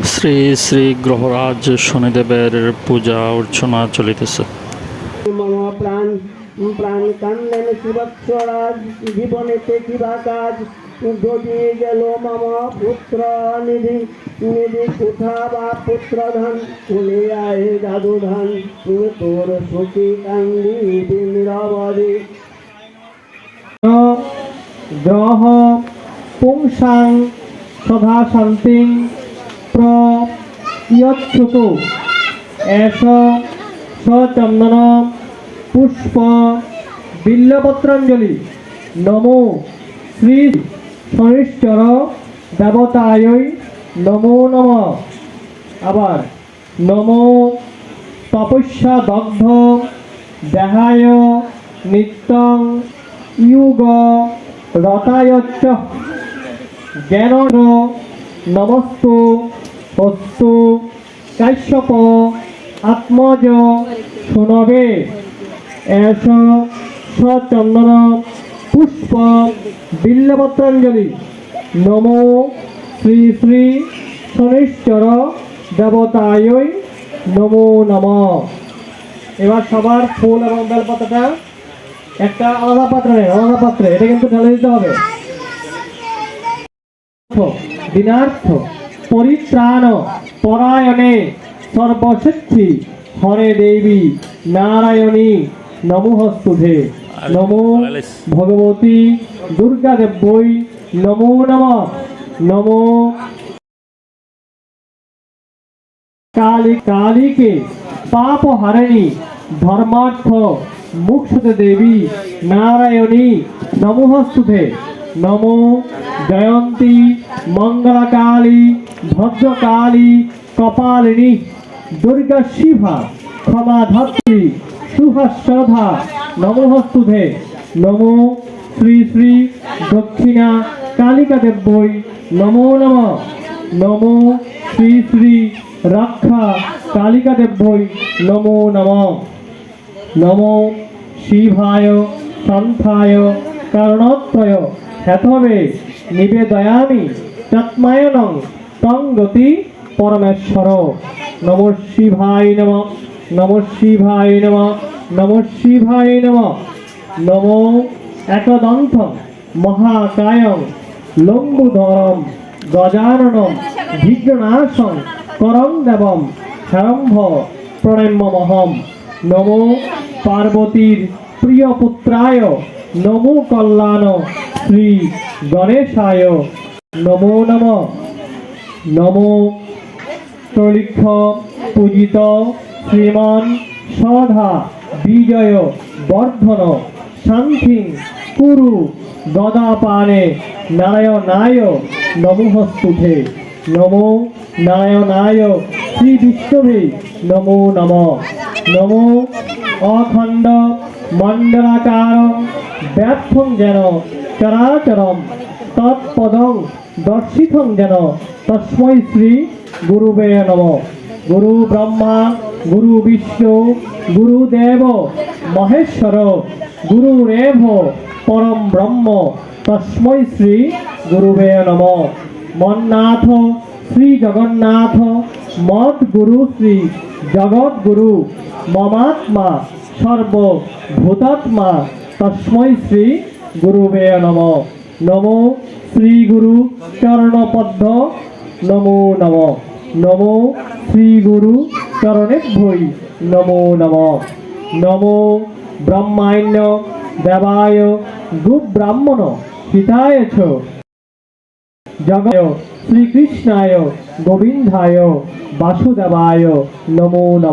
শ্রী শ্রী গ্রহরাজ শনিদেবের পূজা অর্চনা চলিতেছে। মম প্রাণ প্রাণ কান্দেন শিবস্বরাজ, জীবনেতে কিবা কাজ যদি গেল মম পুত্র নিধি নিধি কোথা বা পুত্রধন কুলে আয় দাদুধন তোর সুখী কান্দি নিরবধি গ্রহ পুংসাং সদা শান্তিং প্রয়চ্ছুত এষ সচন্দন পুষ্প বিল্লপত্রাঞ্জলি নমো শ্রী শনিশ্চর দেবতায় নমো নমঃ। আবার নমো তপস্যা দগ্ধ দেহায় নিত্যং ইউগ রতায়চ্চ জ্ঞান নমস্তু হস্তু কাশ্যপ আত্মজ শুনবে এষ সচন্দন পুষ্প বিল্লপত্রাঞ্জলি নমো শ্রী শ্রী শনিশ্চর দেবতায় নমো নমঃ। এবার সবার ফুল এবং বেলপাতাটা একটা আলাদা পাত্রে আলাদা পাত্রে এটা কিন্তু ঢেলে দিতে হবে। দিনার্থ পরিত্রাণ পরায়ণে সর্বশক্তি হরে দেবী নারায়ণী নমঃস্তুতে। নমো ভগবতী দুর্গা দেব্যৈ নমো নমঃ। নমো কালীকে পাপ হারিণী ধর্মার্থ মুক্ষতে দেবী নারায়ণী নমঃস্তুতে। নমো জয়ন্তী মঙ্গলকালী ভদ্রকালী কপালিনী দুর্গা শিভা ক্ষমাধাত্রী সুহশ্রধা নমঃস্তুতে। নমো শ্রী শ্রী দক্ষিণা কালিকা দেব্যৈ নমো নমঃ। নমো শ্রী শ্রী রক্ষা কালিকা দেব্যৈ নমো নমঃ। নমো শিভায় সন্থায় কারণত্রয় হেতবে নিবেদয়ামি তৎমায়নং তং গতি পরমেশ্বর। নমঃ শিভায় নমঃ। নমঃ শিভায় নমঃ। নমঃ শিভায় নমঃ। নমো একদন্ত মহাকায়ং লম্বুধরম গজাননম বিঘ্ননাশং করং দেবম শরম্ভ প্রণম্যমহম। নমো পার্বতীর প্রিয় পুত্রায় নমো কল্যাণ শ্রী গণেশায় নমো নমঃ। নমো ত্রৈলক্ষ পূজিত শ্রীমান সধা বিজয় বর্ধন শান্তি কুরু গদাপানে নারায়ণায় নমঃস্তুতে। নমো নারায়ণায় শ্রী বিষ্ণবে নমো নমঃ। নমো অখণ্ড মণ্ডলাকার ব্যাপ্তং যেন চরাচরম তৎপদং দর্শিতং যেন তস্मै শ্রী গুরুবে নমঃ। গুরু ব্রহ্মা গুরু বিষ্ণু গুরুদেব মহেশ্বর গুরুরেভ পরম ব্রহ্ম তস্मै শ্রী গুরুবে নমঃ। মন্নাথ শ্রী জগন্নাথ মদ গুরু শ্রী জগৎগুরু মমাত্মা সর্বভূতাত্মা তস্मै শ্রী গুরুবে নমঃ। নমো শ্রী গুরু চরণপদ্ম নমো নমঃ। নমো শ্রী গুরু চরণেভ্যৈ নমো নমঃ। নমো ব্রহ্মাণ্য দেবায় গুব্রাহ্মণ হিতায় চ জগৎ শ্রীকৃষ্ণায় গোবিন্দায় বাসুদেবায় নমো নমঃ।